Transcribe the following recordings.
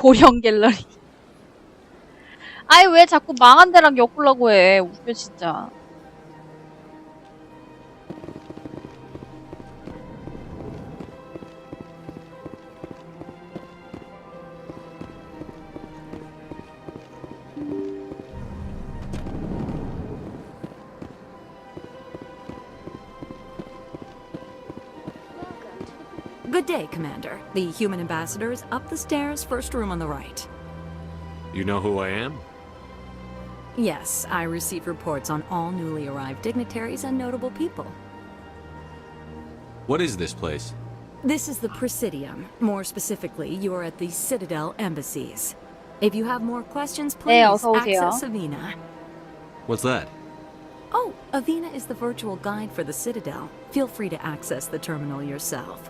고령 갤러리. 아이, 왜 자꾸 망한 데랑 엮으려고 해. 웃겨, 진짜. Good day, Commander. The human ambassador is up the stairs, first room on the right. You know who I am? Yes, I receive reports on all newly arrived dignitaries and notable people. What is this place? This is the Presidium. More specifically, you are at the Citadel embassies. If you have more questions, please 어서 오세요. access Avina. What's that? Oh, Avina is the virtual guide for the Citadel. Feel free to access the terminal yourself.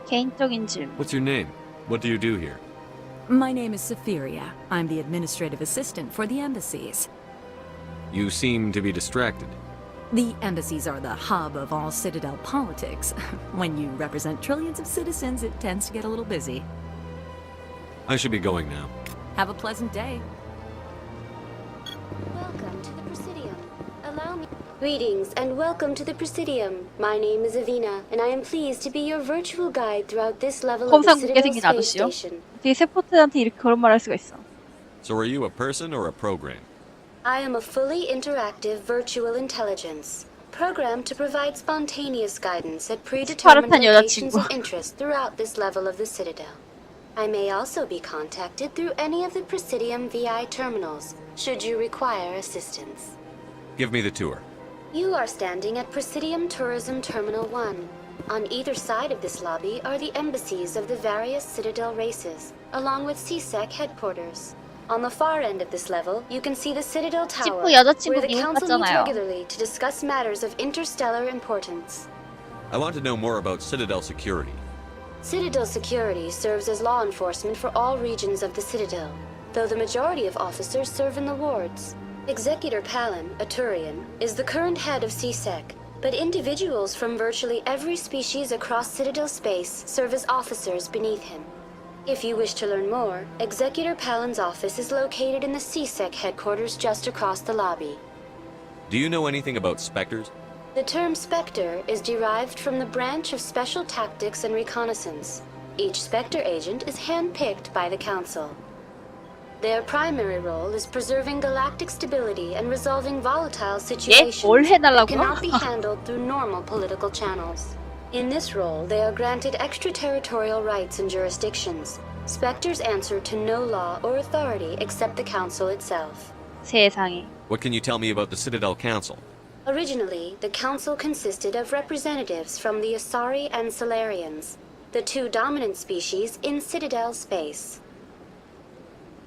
개인적인 질문. What's your name? What do you do here? My name is Safiria. I'm the administrative assistant for the embassies. You seem to be distracted. The embassies are the hub of all Citadel politics. When you represent trillions of citizens, it tends to get a little busy. I should be going now. Have a pleasant day. Welcome to the Presidium. Allow me. Greetings and welcome to the Presidium. My name is Avina, and I am pleased to be your virtual guide throughout this level of the 검상국에 Citadel 생긴 space 아저씨요? station. 어떻게 세포트한테 이렇게 그런 말 할 수가 있어. So are you a person or a program? I am a fully interactive virtual intelligence, programmed to provide spontaneous guidance at predetermined 스파르탄 locations 여자친구. of interest throughout this level of the Citadel. I may also be contacted through any of the Presidium VI terminals, should you require assistance. Give me the tour. You are standing at Presidium Tourism Terminal 1. On either side of this lobby are the embassies of the various Citadel races, along with CSEC headquarters. On the far end of this level, you can see the Citadel Tower, 찌뿌 여자친구 where the 미국 Council meets 같잖아요. regularly to discuss matters of interstellar importance. I want to know more about Citadel security. Citadel security serves as law enforcement for all regions of the Citadel, though the majority of officers serve in the wards. Executor Palin, a Turian, is the current head of CSEC, but individuals from virtually every species across Citadel space serve as officers beneath him. If you wish to learn more, Executor Palin's office is located in the CSEC headquarters just across the lobby. Do you know anything about Spectres? The term Spectre is derived from the branch of Special Tactics and Reconnaissance. Each Spectre agent is handpicked by the Council. Their primary role is preserving galactic stability and resolving volatile situations 뭘 that 해달라고요? cannot be handled through normal political channels. In this role, they are granted extraterritorial rights and jurisdictions. Spectres answer to no law or authority except the Council itself. 세상에. What can you tell me about the Citadel Council? Originally, the Council consisted of representatives from the Asari and Solarians, the two dominant species in Citadel space.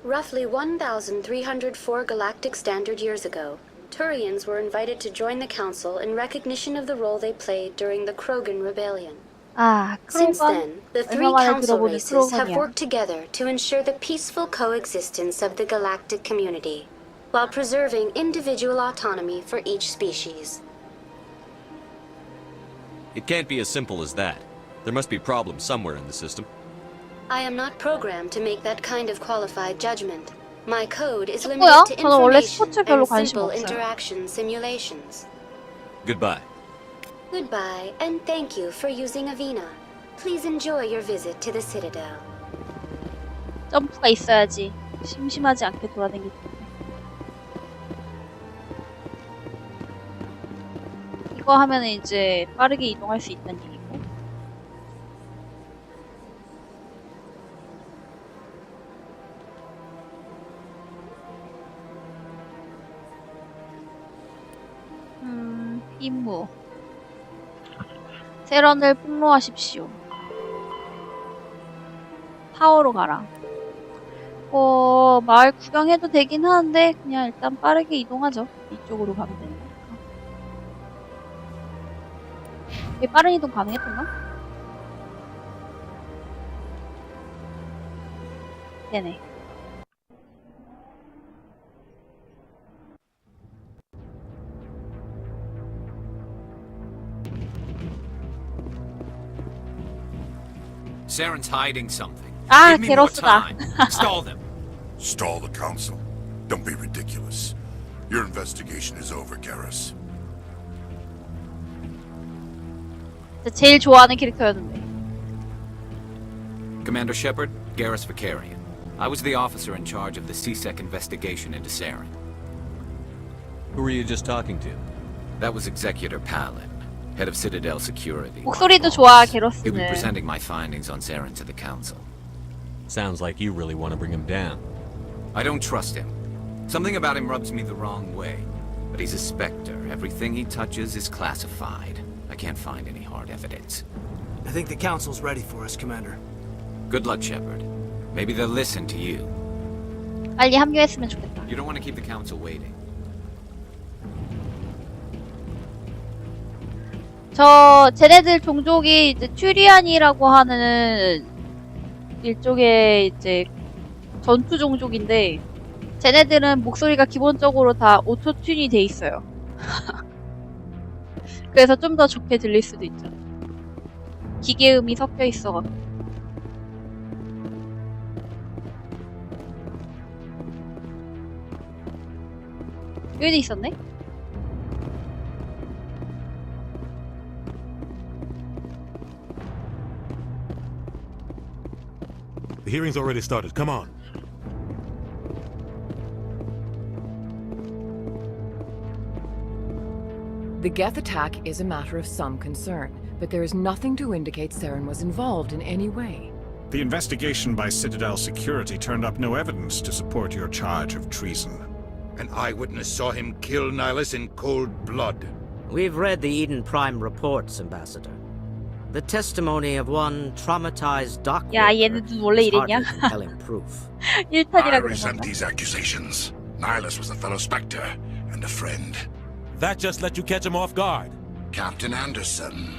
Roughly 1,304 galactic standard years ago, Turians were invited to join the Council in recognition of the role they played during the Krogan Rebellion. 아, Since 크로건. then, the three 얼마 만에 Council 들어보니 races have 크로건이야. worked together to ensure the peaceful coexistence of the galactic community, while preserving individual autonomy for each species. It can't be as simple as that. There must be problems somewhere in the system. I am not programmed to make that kind of qualified judgment. My code is 뭐야? limited to 저는 원래 information 스포츠 별로 and 관심 simple 없어요. interaction simulations. Goodbye. Goodbye, and thank you for using Avina. Please enjoy your visit to the Citadel. 점프가 있어야지. 심심하지 않게 돌아다니기 때문에. 이거 하면은 이제 빠르게 이동할 수 있다는 얘기고. 임무. 세런을 폭로하십시오. 타워로 가라. 마을 구경해도 되긴 하는데 그냥 일단 빠르게 이동하죠. 이쪽으로 가면 되는 거니까. 이게 빠른 이동 가능했던가? 되네. Saren's hiding something. 아, Give me more 게러스다. time. Stall them. Stall the council? Don't be ridiculous. Your investigation is over, Garrus. 진짜 제일 좋아하는 캐릭터였는데. Commander Shepard, Garrus Vicarian. I was the officer in charge of the CSEC investigation into Saren. Who were you just talking to? That was Executor Palin, head of Citadel Security. 목소리도 좋아, He'll be 게러스는. presenting my findings on Saren to the council. Sounds like you really want to bring him down. I don't trust him. Something about him rubs me the wrong way. But he's a Spectre. Everything he touches is classified. I can't find any hard evidence. I think the council's ready for us, Commander. Good luck, Shepard. Maybe they'll listen to you. 빨리 합류했으면 좋겠다. You don't want to keep the council waiting. 쟤네들 종족이 이제 튜리안이라고 하는 일종의 이제 전투 종족인데, 쟤네들은 목소리가 기본적으로 다 오토튠이 돼 있어요. 그래서 좀 더 좋게 들릴 수도 있죠. 기계음이 섞여 있어가지고. 여기도 있었네? The hearing's already started. Come on. The Geth attack is a matter of some concern, but there is nothing to indicate Saren was involved in any way. The investigation by Citadel Security turned up no evidence to support your charge of treason. An eyewitness saw him kill Nihilus in cold blood. We've read the Eden Prime reports, Ambassador. The testimony of one traumatized dock 야, worker 얘네들 원래 is hardly 이랬냐? compelling proof. I 1탄이라 resent 그랬나? these accusations. Nihilus was a fellow Spectre and a friend. That just let you catch him off guard. Captain Anderson,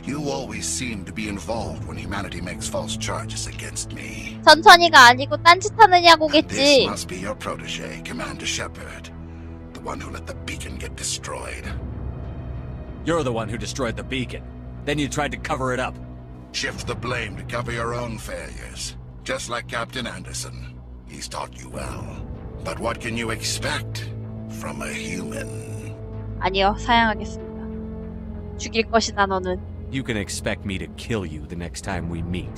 you always seem to be involved when humanity makes false charges against me. 천천히가 아니고 딴짓 This 하느냐고겠지. must be your protege, Commander Shepard. The one who let the beacon get destroyed. You're the one who destroyed the beacon. Then you tried to cover it up. Shift the blame to cover your own failures. Just like Captain Anderson. He's taught you well. But what can you expect from a human? 아니요, 사양하겠습니다. 죽일 것이다, 너는. You can expect me to kill you the next time we meet.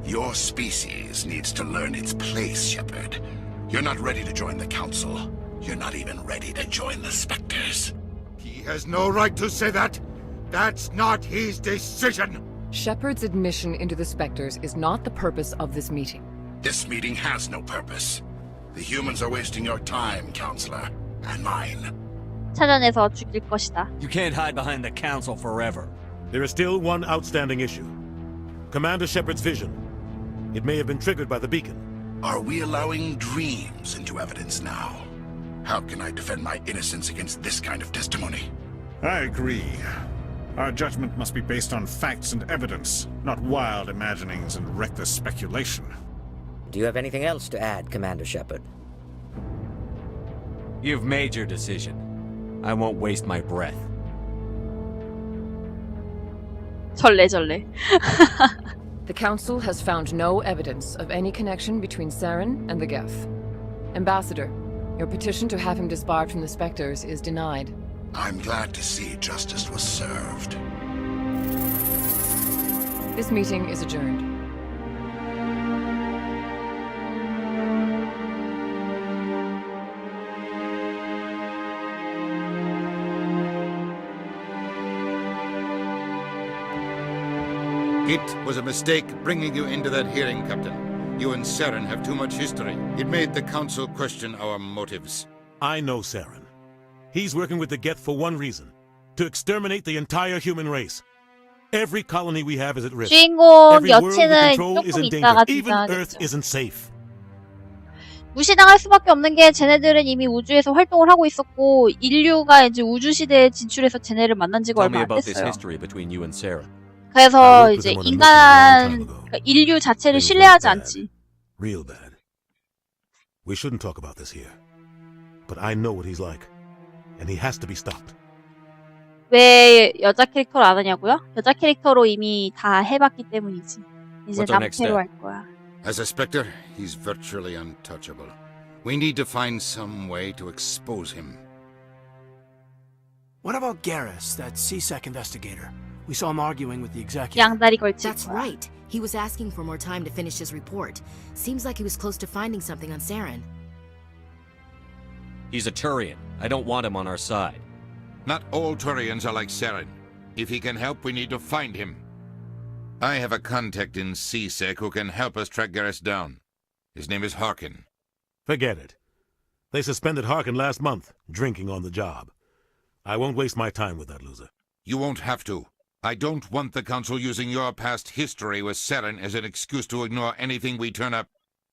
Your species needs to learn its place, Shepard. You're not ready to join the Council. You're not even ready to join the Spectres. He has no right to say that. That's not his decision. Shepard's admission into the Spectres is not the purpose of this meeting. This meeting has no purpose. The humans are wasting your time, Counselor, and mine. 찾아내서 죽일 것이다. You can't hide behind the council forever. There is still one outstanding issue. Commander Shepard's vision. It may have been triggered by the beacon. Are we allowing dreams into evidence now? How can I defend my innocence against this kind of testimony? I agree. Our judgment must be based on facts and evidence, not wild imaginings and reckless speculation. Do you have anything else to add, Commander Shepard? You've made your decision. I won't waste my breath. 절레절레. The Council has found no evidence of any connection between Saren and the Geth. Ambassador, your petition to have him disbarred from the Spectres is denied. I'm glad to see justice was served. This meeting is adjourned. It was a mistake bringing you into that hearing, Captain. You and Saren have too much history. It made the Council question our motives. I know Saren. He's working with the Geth for one reason. To exterminate the entire human race. Every colony we have is at risk. 주인공 Every world we 여친은 control is 조금 in 있다가 danger. Even Earth 등장하겠죠. isn't safe. 무시당할 수밖에 없는 게 쟤네들은 이미 우주에서 활동을 하고 있었고 인류가 이제 우주 시대에 진출해서 쟤네를 만난 지가 Tell me 얼마 안 about this 됐어요. history between you and Sarah. 그래서 이제 인간, 그러니까 인류 자체를 신뢰하지 않지. Real bad. We shouldn't talk about this here. But I know what he's like. And he has to be stopped. 왜 여자 캐릭터를 안 하냐고요? 여자 캐릭터로 이미 다 해봤기 때문이지. 이제 What's our next 남캐로 step? 할 거야. As a Spectre, he's virtually untouchable. We need to find some way to expose him. What about Garrus, that CSEC investigator? We saw him arguing with the executive. 양다리 걸칠 That's 거야. right. He was asking for more time to finish his report. Seems like he was close to finding something on Saren. He's a Turian. I don't want him on our side. Not all Turians are like Saren. If he can help, we need to find him. I have a contact in CSEC who can help us track Garrus down. His name is Harkin. Forget it. They suspended Harkin last month, drinking on the job. I won't waste my time with that loser. You won't have to. I don't want the Council using your past history with Saren as an excuse to ignore anything we turn up.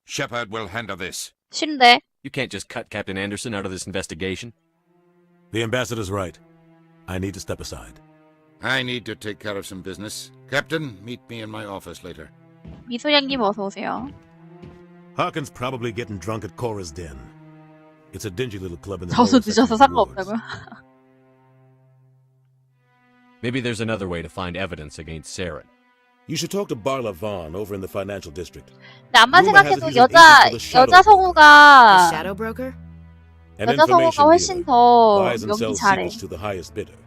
Shepard will handle this. 싫은데. You can't just cut Captain Anderson out of this investigation. The ambassador's right. I need to step aside. I need to take care of some business. Captain, meet me in my office later. 미소양님 어서 오세요. Harkin's probably getting drunk at Cora's Den. It's a dingy little club in the 저도 lower section 늦어서 of the wards. 상관없다고요? Maybe there's another way to find evidence against Saren. You should talk to Barla Vaughn over in the financial district. 근데 암만 Rumor has it 생각해도 he's an agent for the 여자 Shadow The 성우가 Shadow Broker? An 여자 성우가 information 훨씬 dealer. 더 Buys and 연기 sells 잘해. secrets to the highest bidder.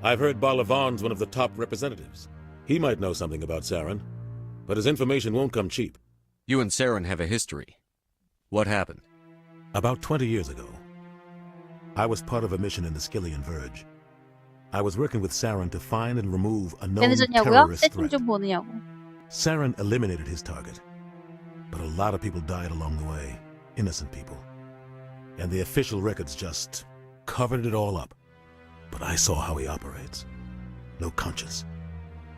I've heard Barla Vaughn's one of the top representatives. He might know something about Saren, but his information won't come cheap. You and Saren have a history. What happened? About 20 years ago, I was part of a mission in the Skillian Verge. I was working with Saren to find and remove a known 매니저냐고요? terrorist 세팅 threat. 좀 보느냐고. Saren eliminated his target, but a lot of people died along the way, innocent people. And the official records just covered it all up. But I saw how he operates. No conscience,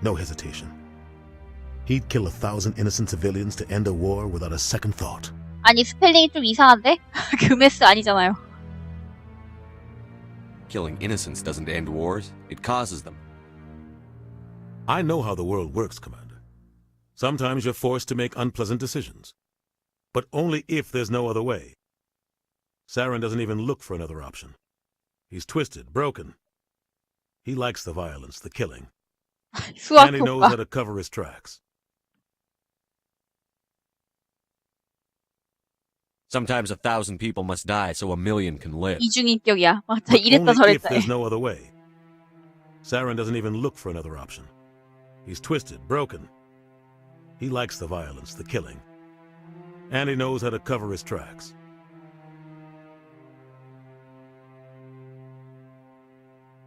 no hesitation. He'd kill 1,000 innocent civilians to end a war without a second thought. 아니 스펠링이 좀 이상한데? 그메스 아니잖아요. Killing innocents doesn't end wars, it causes them. I know how the world works, Commander. Sometimes you're forced to make unpleasant decisions. But only if there's no other way. Saren doesn't even look for another option. He's twisted, broken. He likes the violence, the killing. 수학 And he knows how 효과. to cover his tracks. Sometimes 1,000 people must die so 1,000,000 can live. 이중인격이야. 맞아. But 이랬다 only if 저랬다. there's no other way. Saren doesn't even look for another option. He's twisted, broken. He likes the violence, the killing. And he knows how to cover his tracks.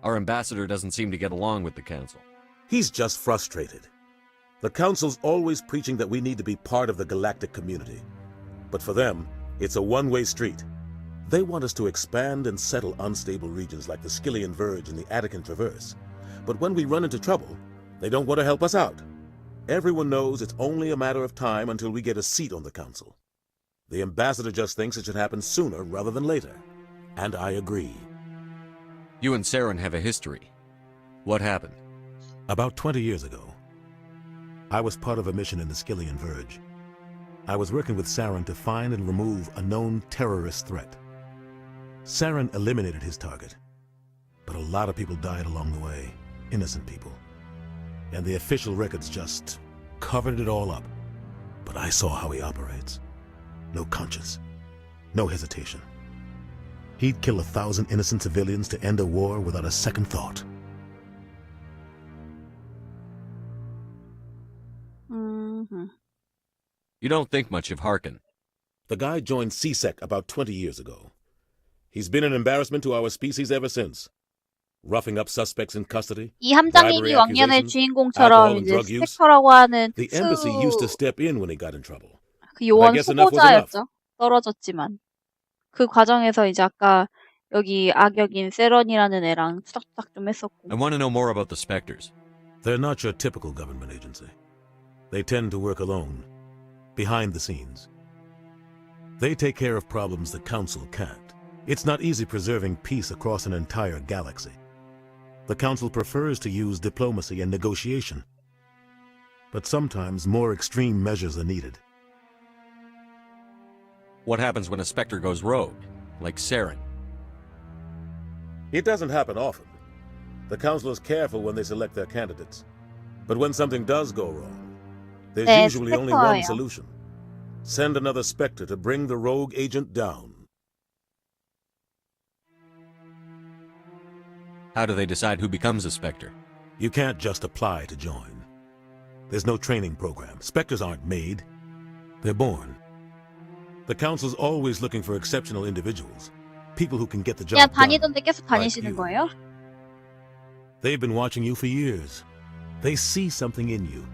Our ambassador doesn't seem to get along with the Council. He's just frustrated. The Council's always preaching that we need to be part of the galactic community. But for them, it's a one-way street. They want us to expand and settle unstable regions like the Skillian Verge and the Attican Traverse. But when we run into trouble, they don't want to help us out. Everyone knows it's only a matter of time until we get a seat on the Council. The ambassador just thinks it should happen sooner rather than later. And I agree. You and Saren have a history. What happened? About 20 years ago, I was part of a mission in the Skillian Verge. I was working with Saren to find and remove a known terrorist threat. Saren eliminated his target, but a lot of people died along the way, innocent people. And the official records just covered it all up. But I saw how he operates. No conscience, no hesitation. He'd kill 1,000 innocent civilians to end a war without a second thought. You don't think much of Harkin. The guy joined CSEC about 20 years ago. He's been an embarrassment to our species ever since. Roughing up suspects in custody, 이 함장님이 bribery 왕년의 accusations, 주인공처럼 alcohol and 이제 drug use. 스펙터라고 하는 The embassy used to step in when he got in trouble. 그 요원 I guess enough was enough. 후보자였죠. 떨어졌지만 그 과정에서 이제 아까 여기 악역인 세런이라는 애랑 투닥투닥 좀 했었고. I want to know more about the Spectres. They're not your typical government agency. They tend to work alone, behind the scenes. They take care of problems the Council can't. It's not easy preserving peace across an entire galaxy. The Council prefers to use diplomacy and negotiation. But sometimes more extreme measures are needed. What happens when a Spectre goes rogue, like Saren? It doesn't happen often. The Council is careful when they select their candidates. But when something does go wrong, there's 네, usually only one 스펙터예요. solution. Send another Spectre to bring the rogue agent down. How do they decide who becomes a Spectre? You can't just apply to join. There's no training program. Spectres aren't made. They're born. The Council's always looking for exceptional individuals. People who can get the job 그냥 done. 다니던데 계속 다니시는 you. 거예요? They've been watching you for years. They see something in you.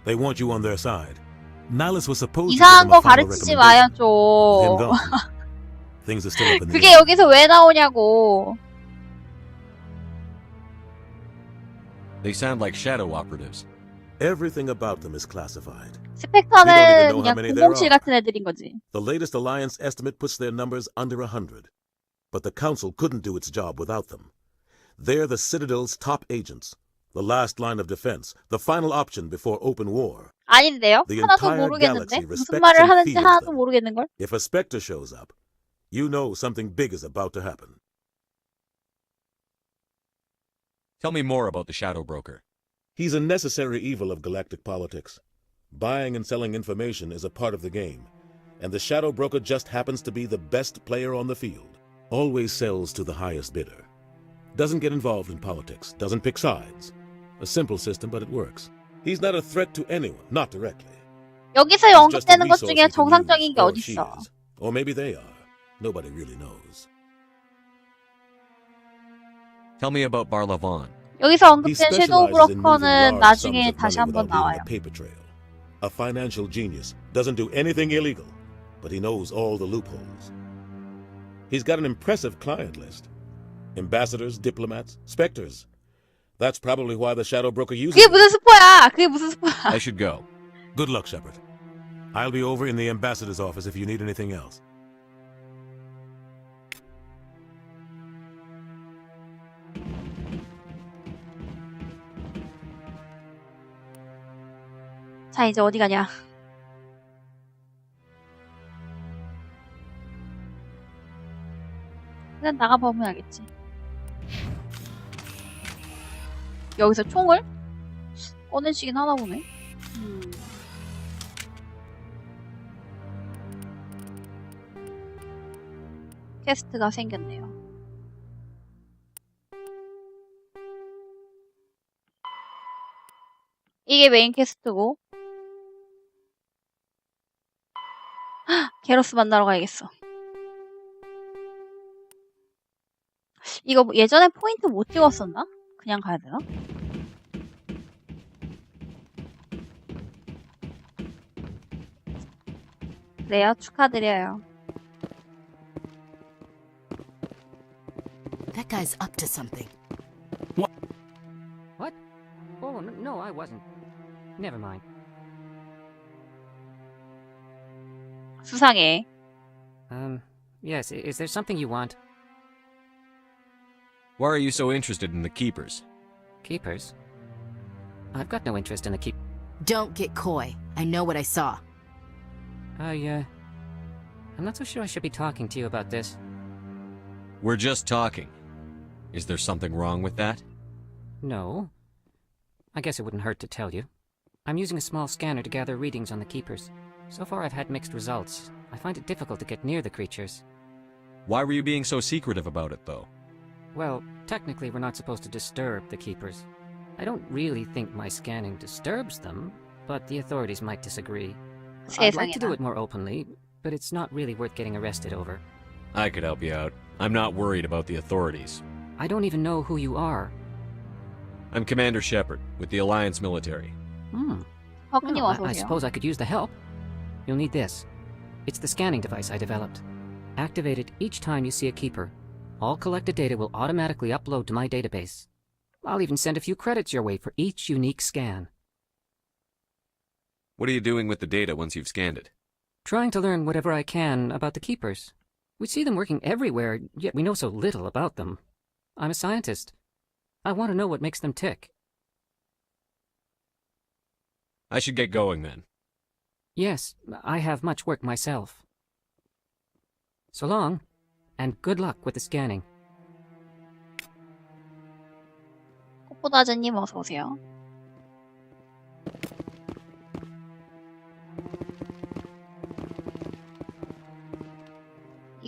They want you on their side. Nihilus was supposed to give 이상한 them 거 a final 가르치지 마요, recommendation. With him 좀. gone, things are still up in the 그게 air. 여기서 왜 나오냐고. They sound like shadow operatives. Everything about them is classified. 스펙터는 know how 그냥 many there 007 are. 같은 애들인 거지. The latest Alliance estimate puts their numbers under 100. But the Council couldn't do its job without them. They're the Citadel's top agents. The last line of defense. The final option before open war. 아닌데요? The 하나도 entire 모르겠는데? galaxy 무슨 respects 말을 and 하는지 fears 하나도 them. 모르겠는걸? If a Spectre shows up, you know something big is about to happen. Tell me more about the Shadow Broker. He's a necessary evil of galactic politics. Buying and selling information is a part of the game, and the Shadow Broker just happens to be the best player on the field. Always sells to the highest bidder. Doesn't get involved in politics, doesn't pick sides. A simple system, but it works. He's not a threat to anyone, not directly. 여기서 He's just a 언급되는 것 resource 중에 you can 정상적인 use, 게 or she 어딨어? is. Or maybe they are. Nobody really knows. Tell me about Barlavon. 여기서 He 언급된 섀도우 specializes in moving 브로커는 large 나중에 sums of 다시 money 한번 without leaving 나와요. a paper trail. A financial genius, doesn't do anything illegal, but he knows all the loopholes. He's got an impressive client list. Ambassadors, diplomats, specters. That's probably why the Shadow Broker uses 그게 it. 무슨 스포야? 그게 무슨 스포야? I should go. Good luck, Shepard. I'll be over in the ambassador's office if you need anything else. 자, 이제 어디 가냐? 일단 나가보면 알겠지. 여기서 총을 꺼내시긴 하나 보네. 퀘스트가 생겼네요. 이게 메인 퀘스트고. 게러스 만나러 가야겠어. 이거 예전에 포인트 못 찍었었나? 그냥 가야 되나? 그래요, 축하드려요. That guy's up to something. What? Oh, no, I wasn't. Never mind. 수상해. Yes, is there something you want? Why are you so interested in the Keepers? Keepers? I've got no interest in the keep... Don't get coy. I know what I saw. I'm not so sure I should be talking to you about this. We're just talking. Is there something wrong with that? No. I guess it wouldn't hurt to tell you. I'm using a small scanner to gather readings on the Keepers. So far I've had mixed results. I find it difficult to get near the creatures. Why were you being so secretive about it, though? Well, technically we're not supposed to disturb the Keepers. I don't really think my scanning disturbs them, but the authorities might disagree. I'd like to do it more openly, but it's not really worth getting arrested over. I could help you out. I'm not worried about the authorities. I don't even know who you are. I'm Commander Shepard, with the Alliance military. 허근이 Well, 와서 I 오세요. suppose I could use the help. You'll need this. It's the scanning device I developed. Activate it each time you see a Keeper. All collected data will automatically upload to my database. I'll even send a few credits your way for each unique scan. What are you doing with the data once you've scanned it? Trying to learn whatever I can about the Keepers. We see them working everywhere, yet we know so little about them. I'm a scientist. I want to know what makes them tick. I should get going then. Yes, I have much work myself. So long, and good luck with the scanning. 꽃보다즈님 어서 오세요.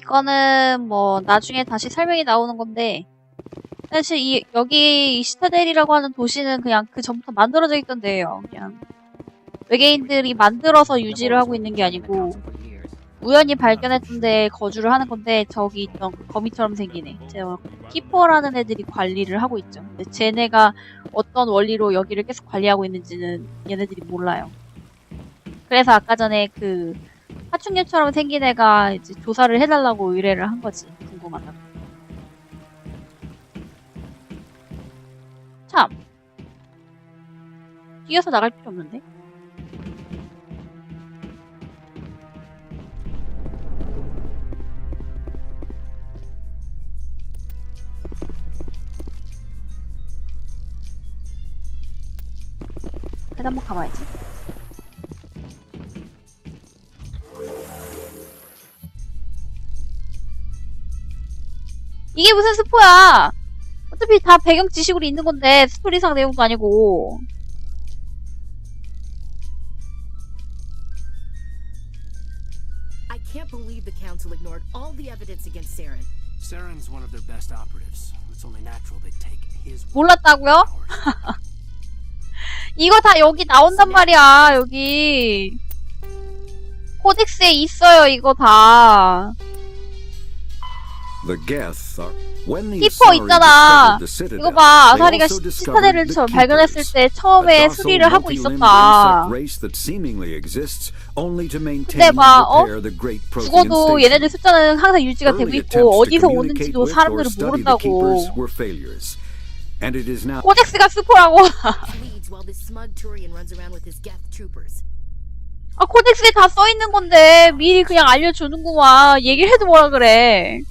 이거는 뭐 나중에 다시 설명이 나오는 건데 사실 여기 이 시타델이라고 하는 도시는 그냥 그 전부터 만들어져 있던 데예요. 그냥 외계인들이 만들어서 유지를 하고 있는 게 아니고 우연히 발견했던 데에 거주를 하는 건데 저기 있던 거미처럼 생기네. 제가 키퍼라는 애들이 관리를 하고 있죠. 근데 쟤네가 어떤 원리로 여기를 계속 관리하고 있는지는 얘네들이 몰라요. 그래서 아까 전에 그 파충류처럼 생긴 애가 이제 조사를 해달라고 의뢰를 한 거지. 궁금하다고. 참. 뛰어서 나갈 필요 없는데? 그래도 한번 가봐야지. 이게 무슨 스포야! 어차피 다 배경 지식으로 있는 건데 스토리상 내용도 아니고. I can't believe the council ignored all the evidence against Saren. Saren's one of their best operatives. It's only natural they take his 몰랐다고요? 이거 다 여기 나온단 말이야, 여기. 코덱스에 있어요, 이거 다. 히퍼 있잖아. 이거 봐, 아사리가 시타델을 발견했을 때 처음에 수리를 하고 있었다. 근데 막 죽어도 얘네들 숫자는 항상 유지가 되고 있고 어디서 오는지도 사람들은 모른다고. 코덱스가 스포라고. 아, 코덱스에 다 써있는 건데 미리 그냥 알려주는구만. 얘기를 해도 뭐라 그래.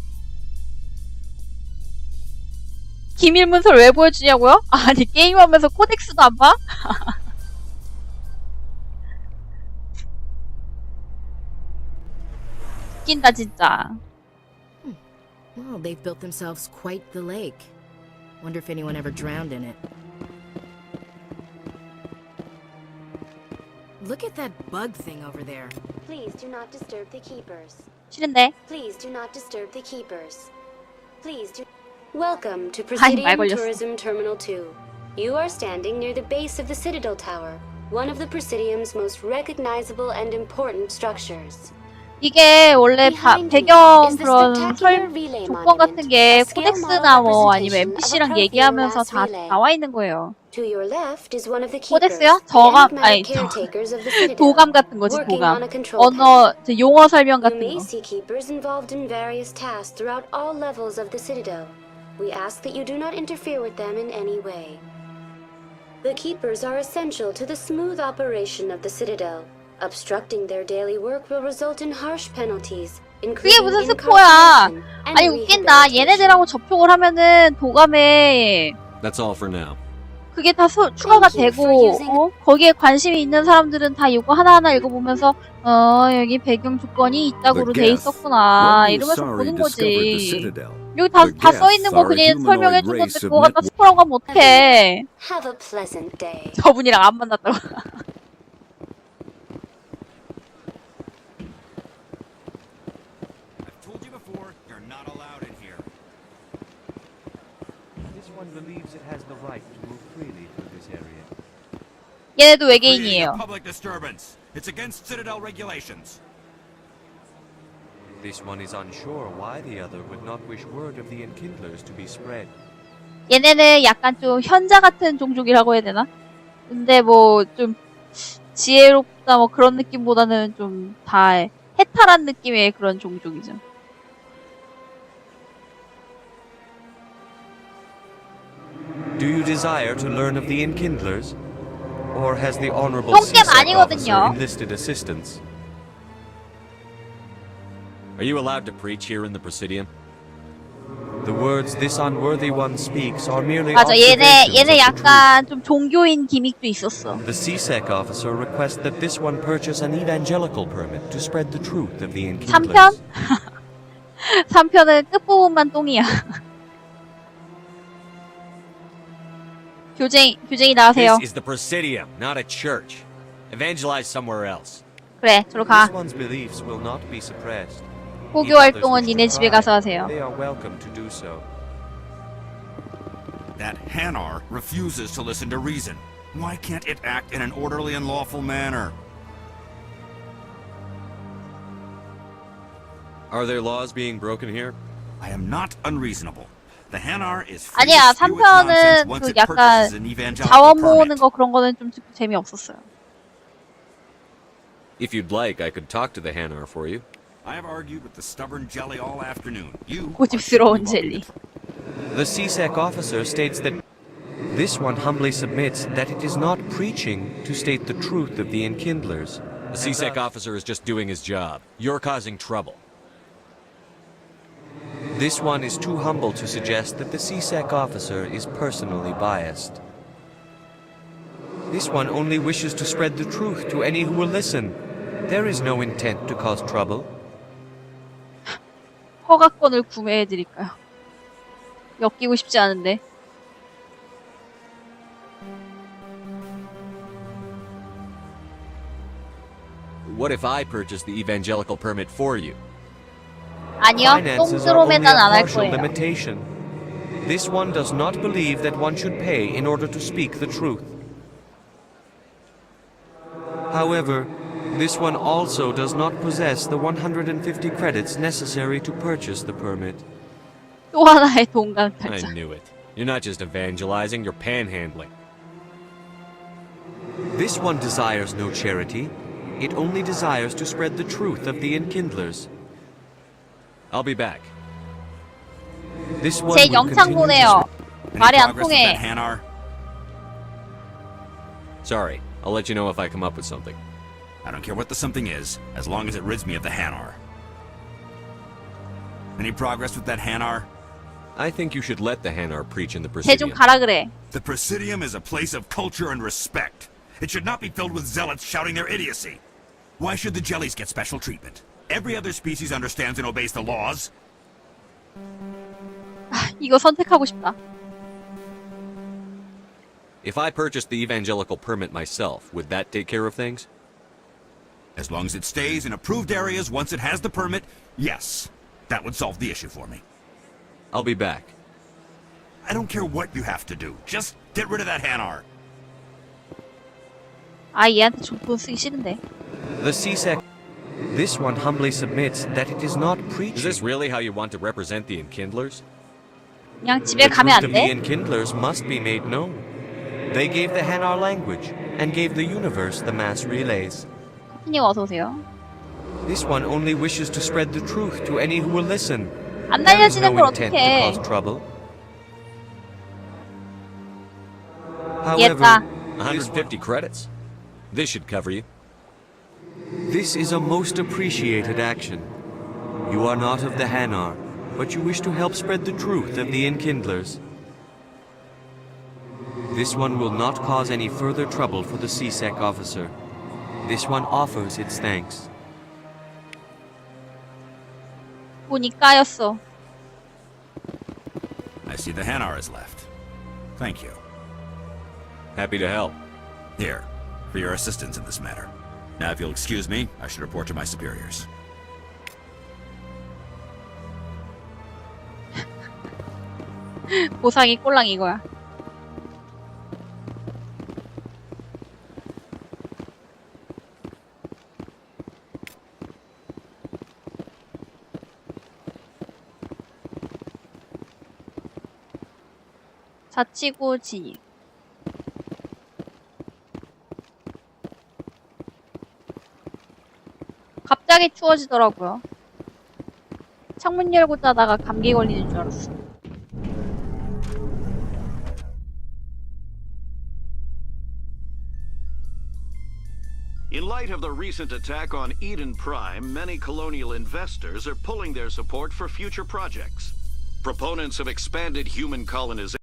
기밀 문서를 왜 보여주냐고요? 아니, 게임하면서 코덱스도 안 봐? 웃긴다, 진짜. Well, they've built themselves quite the lake. Wonder if anyone ever drowned in it. Look at that bug thing over there. Please do not disturb the keepers. 싫은데? Please do not disturb the keepers. Please do. Welcome to Presidium Tourism Terminal 2. You are standing near the base of the Citadel Tower, one of the Presidium's most recognizable and important structures. 이게 원래 배경 그런 조건 같은 게 코덱스나 뭐 아니면 NPC랑 얘기하면서 다 나와 있는 거예요. 코덱스요? 저감, 아니, 도감 같은 거지, 도감. 언어, 용어 설명 같은 거. We ask that you do not interfere with them in any way. The keepers are essential to the smooth operation of the Citadel. Obstructing their daily work will result in harsh penalties, 그게 무슨 스포야? 아니 웃긴다. 얘네들하고 접촉을 하면은 도감에 That's all for now. 그게 다 추가가 되고 거기에 관심이 있는 사람들은 다 이거 하나하나 읽어보면서 여기 배경 조건이 있다고로 돼 있었구나 이러면서 보는 거지. 여기 다 써있는 거 그냥 설명해준 건데 그거 갖다 스포라고 하면 어떡해. 저분이랑 안 만났다고. 얘네도 외계인이에요. It's against Citadel regulations. This one is unsure why the other would not wish word of the enkindlers to be spread. 얘네는 약간 좀 현자 같은 종족이라고 해야 되나? 근데 뭐 좀 지혜롭다 뭐 그런 느낌보다는 좀 다 해탈한 느낌의 그런 종족이죠. Do you desire to learn of the enkindlers? Or has the honorable 똥겜 CSEC 아니거든요. officer enlisted assistance? Are you allowed to preach here in the Presidium? The words this unworthy one speaks are merely 맞아, 얘네 observations of the 약간 좀 종교인 기믹도 있었어. truth. The CSEC officer requests that this one purchase an evangelical permit to spread the truth of the enkindlers. 3편? 3편은 끝부분만 똥이야. 교쟁이 나가세요. This is the Presidium, not a church. Evangelize somewhere else. 그래, 저로 가. This one's beliefs will not be suppressed. 포교 If others 활동은 wish to 니네 집에 try, 가서 하세요. They are welcome to do so. That Hanar refuses to listen to reason. Why can't it act in an orderly and lawful manner? Are there laws being broken here? I am not unreasonable. The Hanar is free 아니야, to spew its nonsense 3편은 once 그 it purchases an 약간 evangelical 자원 모으는 permit. 거 그런 거는 좀 재미없었어요. If you'd like, I could talk to the Hanar for you. I have argued with the stubborn jelly all afternoon. You 고집스러운 젤리. The CSEC officer states that this one humbly submits that it is not preaching to state the truth of the Enkindlers. The CSEC officer is just doing his job. You're causing trouble. This one is too humble to suggest that the CSEC officer is personally biased. This one only wishes to spread the truth to any who will listen. There is no intent to cause trouble. 허가권을 구매해드릴까요? 엮이고 싶지 않은데. What if I purchase the evangelical permit for you? 아니요, Finances are only a 똥드롬에만 안 할 partial 거예요. limitation. This one does not believe that one should pay in order to speak the truth. However, this one also does not possess the 150 credits necessary to purchase the permit. 또 하나의 I 동강탈자. knew it. You're not just evangelizing, you're panhandling. This one desires no charity. It only desires to spread the truth of the Enkindlers. I'll be back. This one 제 will 영상 continue to 보내요. Any 말이 안 progress with 통해. that Hanar? Sorry, I'll let you know if I come up with something. I don't care what the something is, as long as it rids me of the Hanar. Any progress with that Hanar? I think you should let the Hanar preach in the 쟤 좀 Presidium. 가라 그래. The Presidium is a place of culture and respect. It should not be filled with zealots shouting their idiocy. Why should the jellies get special treatment? Every other species understands and obeys the laws. 이거 선택하고 싶다. If I purchased the evangelical permit myself, would that take care of things? As long as it stays in approved areas once it has the permit, yes. That would solve the issue for me. I'll be back. I don't care what you have to do. Just get rid of that Hanar. 아, 얘한테 좀 돈 쓰기 싫은데. The CSEC. This one humbly submits that it is not preaching. Is this really how you want to represent the Enkindlers? 그냥 집에 The 가면 truth 안 of the 돼? Enkindlers must be made known. They gave the Hanar language and gave the universe the mass relays. 커피님 어서 오세요. This one only wishes to spread the truth to any who will listen. 안 There is 날려지는 no 걸 intent to 어떡해. cause trouble. 이해했다. However, 150 credits. This should cover you. this is a most appreciated action. You are not of the Hanar, but you wish to help spread the truth of the Enkindlers. This one will not cause any further trouble for the CSEC officer. This one offers its thanks. 돈이 까였어. I see the Hanar is left. Thank you. Happy to help. Here, for your assistance in this matter. Now, if you'll excuse me, I should report to my superiors. 보상이 꼴랑 이거야. 자치구 진입. 갑자기 추워지더라고요. 창문 열고 자다가 감기 걸리는 줄 알았어. In light of the recent attack on Eden Prime, many colonial investors are pulling their support for future projects. Proponents of expanded human colonization